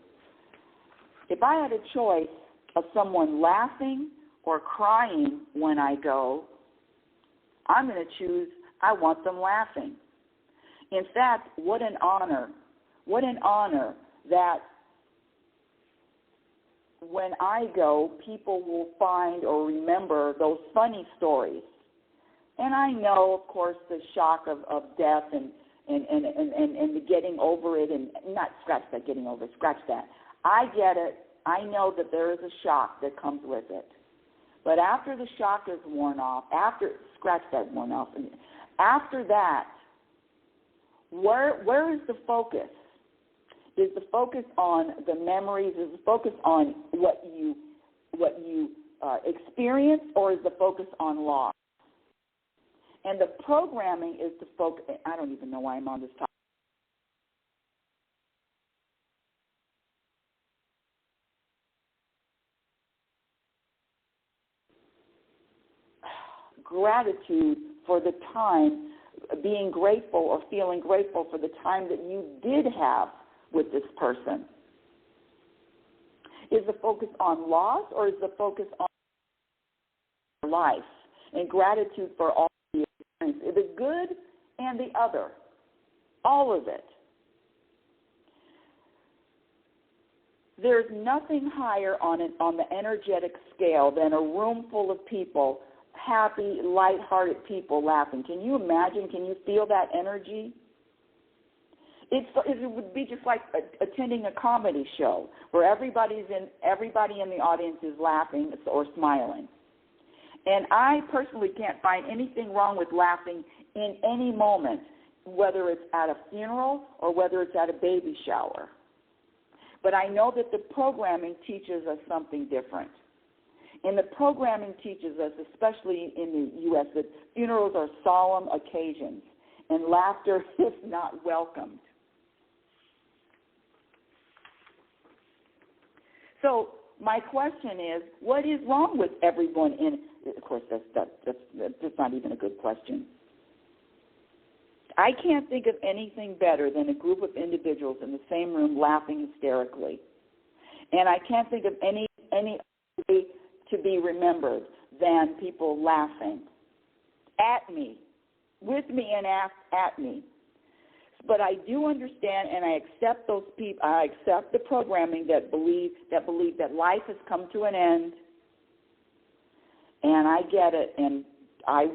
If I had a choice of someone laughing or crying when I go, I'm going to choose, I want them laughing. In fact, what an honor that when I go, people will find or remember those funny stories. And I know, of course, the shock of death and the getting over it, and not scratch that, getting over it, scratch that. I get it. I know that there is a shock that comes with it. But after the shock is worn off, after that, where is the focus? Is the focus on the memories? Is the focus on what you experience, or is the focus on loss? And the programming is the focus. I don't even know why I'm on this topic. Gratitude for the time, being grateful or feeling grateful for the time that you did have with this person. Is the focus on loss, or is the focus on life? And gratitude for all the experience, the good and the other, all of it. There's nothing higher on the energetic scale than a room full of people, happy, lighthearted people laughing. Can you imagine? Can you feel that energy? It would be just like attending a comedy show where everybody in the audience is laughing or smiling. And I personally can't find anything wrong with laughing in any moment, whether it's at a funeral or whether it's at a baby shower. But I know that the programming teaches us something different. And the programming teaches us, especially in the U.S., that funerals are solemn occasions and laughter is not welcomed. So my question is, what is wrong with everyone in? Of course, that's not even a good question. I can't think of anything better than a group of individuals in the same room laughing hysterically, and I can't think of any way to be remembered than people laughing at me, with me, and at me. But I do understand, and I accept those people. I accept the programming that believe that life has come to an end, and I get it, and I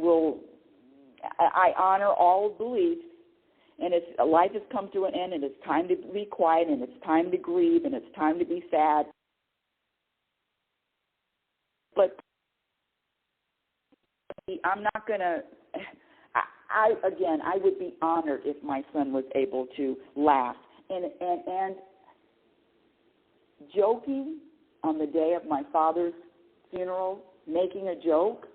honor all beliefs, and life has come to an end, and it's time to be quiet, and it's time to grieve, and it's time to be sad. But I'm not going to. I would be honored if my son was able to laugh And joking on the day of my father's funeral, making a joke,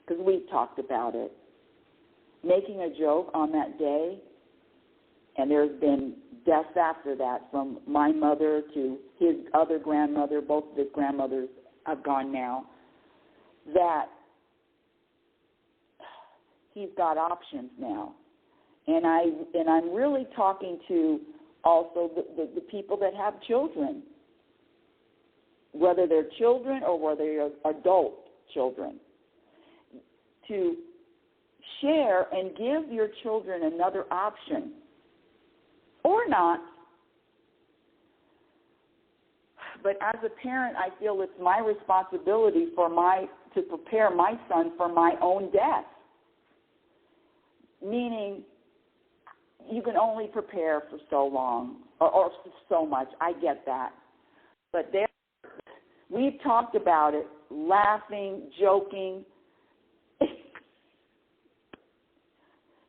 because we've talked about it, making a joke on that day, and there's been deaths after that, from my mother to his other grandmother. Both of his grandmothers have gone now, that he's got options now. And I'm really talking to also the people that have children, whether they're children or whether they're adult children, to share and give your children another option, or not. But as a parent, I feel it's my responsibility to prepare my son for my own death. Meaning, you can only prepare for so long or for so much. I get that. But we've talked about it, laughing, joking.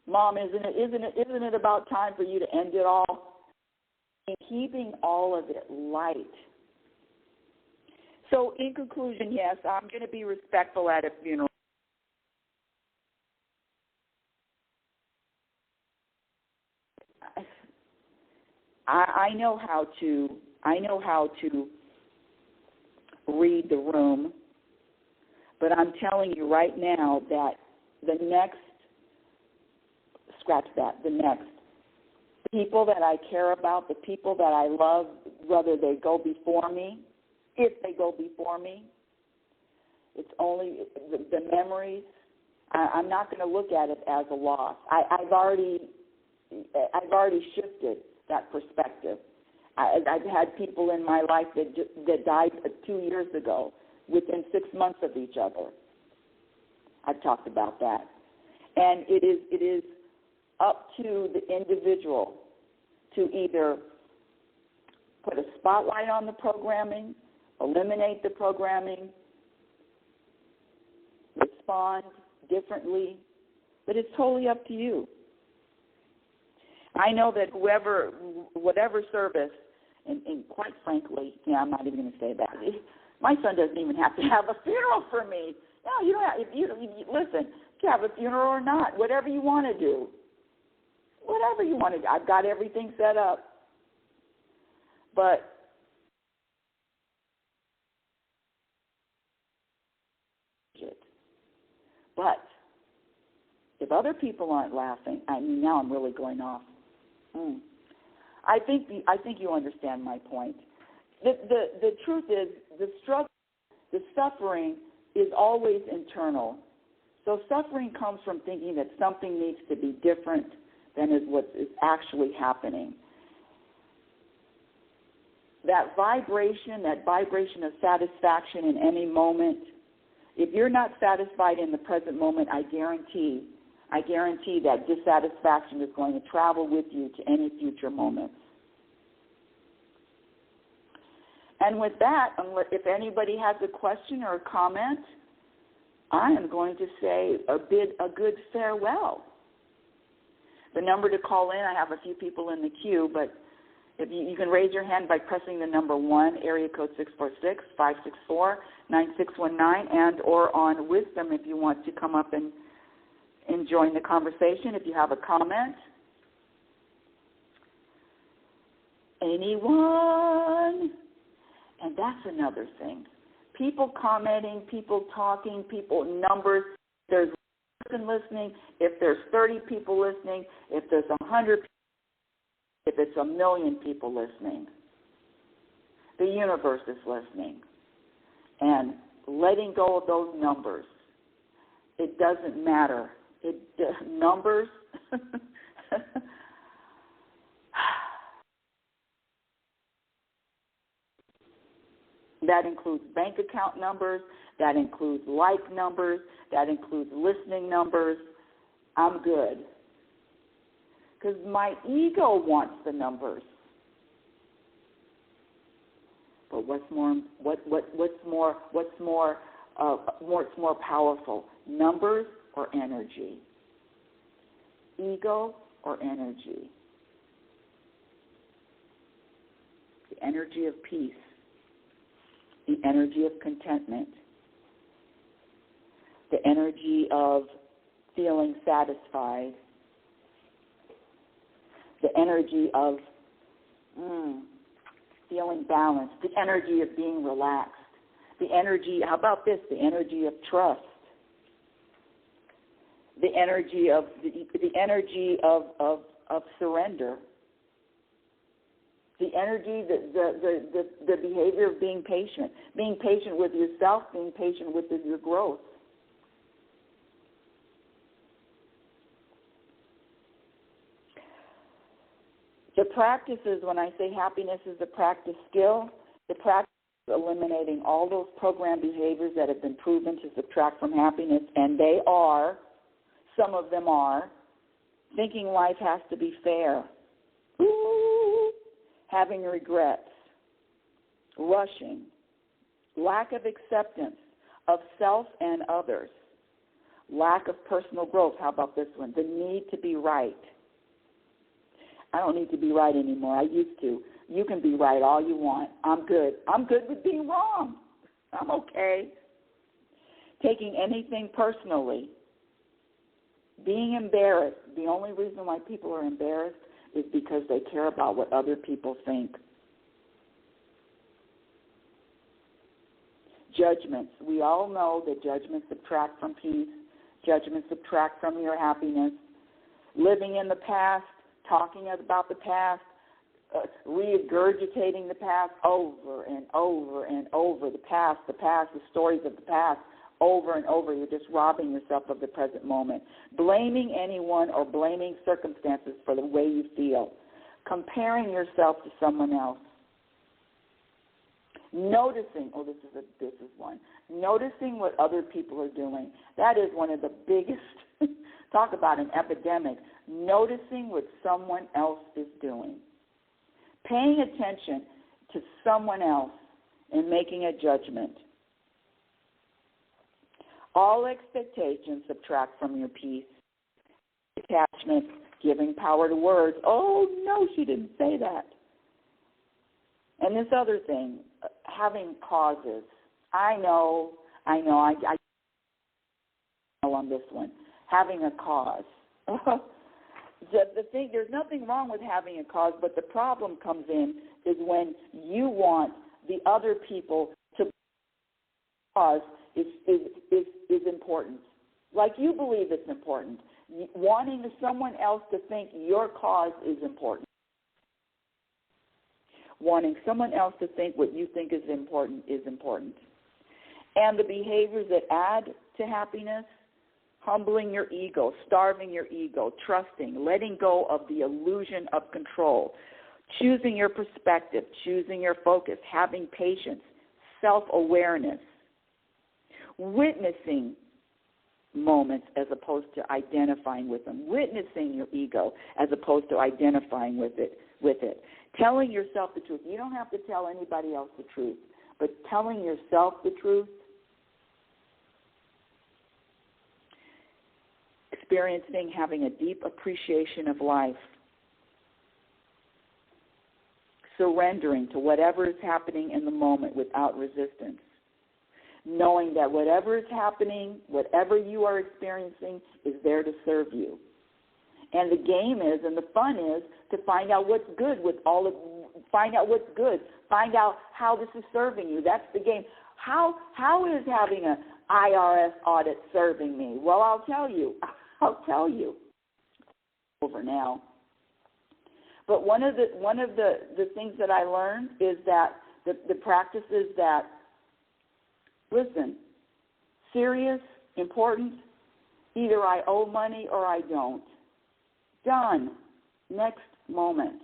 Mom, isn't it about time for you to end it all? And keeping all of it light. So in conclusion, yes, I'm going to be respectful at a funeral. I know how to read the room, but I'm telling you right now that the next people that I care about, the people that I love, whether they go before me, if they go before me, it's only the memories. I'm not going to look at it as a loss. I've already shifted that perspective. I've had people in my life that died 2 years ago, within 6 months of each other. I've talked about that. And it is up to the individual to either put a spotlight on the programming, eliminate the programming, respond differently, but it's totally up to you. I know that whatever service, and quite frankly, I'm not even going to say that. My son doesn't even have to have a funeral for me. No, you don't have. Listen, you have a funeral or not, whatever you want to do. Whatever you want to do. I've got everything set up. But if other people aren't laughing, now I'm really going off. I think you understand my point. The truth is, the struggle, the suffering is always internal. So suffering comes from thinking that something needs to be different than is what is actually happening. That vibration of satisfaction in any moment, if you're not satisfied in the present moment, I guarantee that dissatisfaction is going to travel with you to any future moments. And with that, if anybody has a question or a comment, I am going to say a good farewell. The number to call in, I have a few people in the queue, but if you can raise your hand by pressing the number 1, area code 646-564-9619, and or on Wisdom if you want to come up and join the conversation if you have a comment. Anyone? And that's another thing. People commenting, people talking, people numbers. There's one person listening. If there's 30 people listening, if there's 100 people, if it's 1 million people listening, the universe is listening. And letting go of those numbers, it doesn't matter. Numbers, that includes bank account numbers, that includes like numbers, that includes listening numbers. I'm good. Because my ego wants the numbers. But what's more powerful, numbers or energy? ego or energy? The energy of peace, the energy of contentment, the energy of feeling satisfied, the energy of feeling balanced, the energy of being relaxed, the energy, how about this, the energy of trust, the energy of surrender, the energy, the behavior of being patient with yourself, being patient with your growth. The practices, when I say happiness is a practice skill, the practice is eliminating all those programmed behaviors that have been proven to subtract from happiness, and they are, some of them are, thinking life has to be fair, having regrets, rushing, lack of acceptance of self and others, lack of personal growth. How about this one? The need to be right. I don't need to be right anymore. I used to. You can be right all you want. I'm good. I'm good with being wrong. I'm okay. Taking anything personally. Being embarrassed. The only reason why people are embarrassed is because they care about what other people think. Judgments. We all know that judgments subtract from peace. Judgments subtract from your happiness. Living in the past, talking about the past, regurgitating the past over and over and over. The past, the stories of the past, over and over. You're just robbing yourself of the present moment. Blaming anyone or blaming circumstances for the way you feel. Comparing yourself to someone else. Noticing, this is one. Noticing what other people are doing. That is one of the biggest, talk about an epidemic. Noticing what someone else is doing. Paying attention to someone else and making a judgment. All expectations subtract from your peace. Attachment, giving power to words. Oh, no, she didn't say that. And this other thing, having causes. I know I on this one. Having a cause. The thing, there's nothing wrong with having a cause, but the problem comes in is when you want the other people to cause is important. Like you believe it's important. Wanting someone else to think your cause is important. Wanting someone else to think what you think is important is important. And the behaviors that add to happiness, humbling your ego, starving your ego, trusting, letting go of the illusion of control, choosing your perspective, choosing your focus, having patience, self-awareness, witnessing moments as opposed to identifying with them, witnessing your ego as opposed to identifying with it, telling yourself the truth. You don't have to tell anybody else the truth, but telling yourself the truth, experiencing, having a deep appreciation of life, surrendering to whatever is happening in the moment without resistance, knowing that whatever is happening, whatever you are experiencing is there to serve you. And the game is, and the fun is, to find out what's good find out what's good, find out how this is serving you. That's the game. How is having an IRS audit serving me? Well, I'll tell you. Over now. But one of the things that I learned is that the practice is that, listen, serious, important, either I owe money or I don't. Done. Next moment.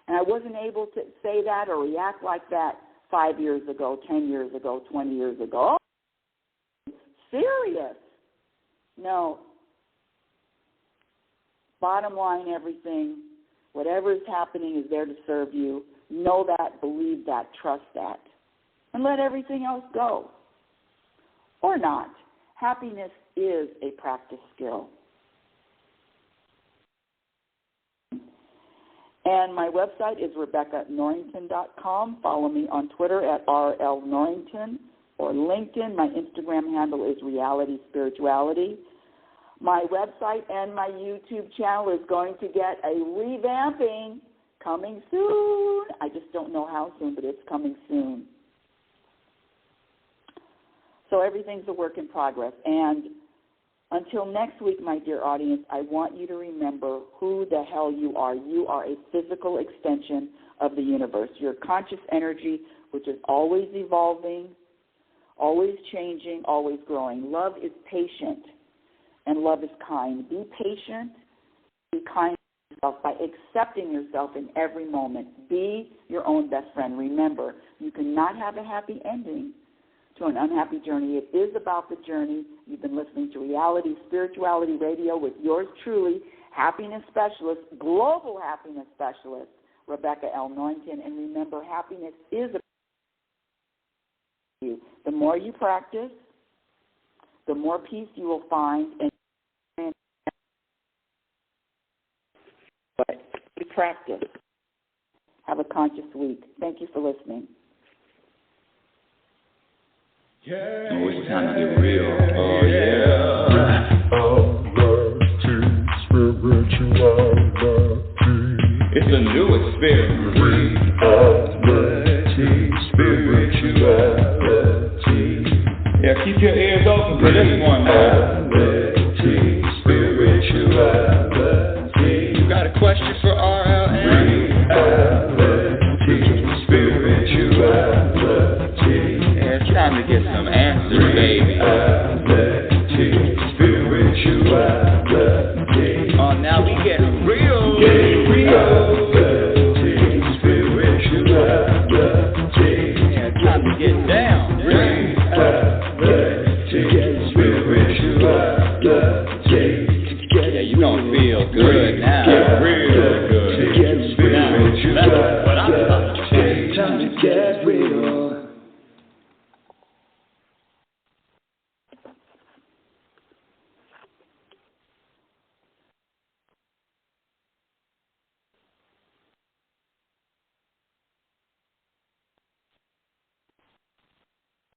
And I wasn't able to say that or react like that 5 years ago, 10 years ago, 20 years ago. Oh, serious. No. Bottom line, everything, whatever is happening is there to serve you. Know that, believe that, trust that. And let everything else go. Or not. Happiness is a practice skill. And my website is RebeccaNorrington.com. Follow me on Twitter at RLNorrington or LinkedIn. My Instagram handle is Reality Spirituality. My website and my YouTube channel is going to get a revamping coming soon. I just don't know how soon, but it's coming soon. So everything's a work in progress. And until next week, my dear audience, I want you to remember who the hell you are. You are a physical extension of the universe. You're conscious energy, which is always evolving, always changing, always growing. Love is patient, and love is kind. Be patient, be kind to yourself by accepting yourself in every moment. Be your own best friend. Remember, you cannot have a happy ending to an unhappy journey. It is about the journey. You've been listening to Reality Spirituality Radio with yours truly, happiness specialist, global happiness specialist, Rebecca L. Norrington. And remember, happiness is about you. The more you practice, the more peace you will find. And but you practice. Have a conscious week. Thank you for listening. Oh, it's time to get real. Oh, yeah. It's a new experience. Reality Spirituality. Yeah, keep your ears open for this one now. Reality Spirituality. You got a question for RLN? Reality Spirituality. It's time to get some answers, baby. Spirituality. Oh, now we get real. Spirituality. Yeah, it's time to get down. Reality. Spirituality.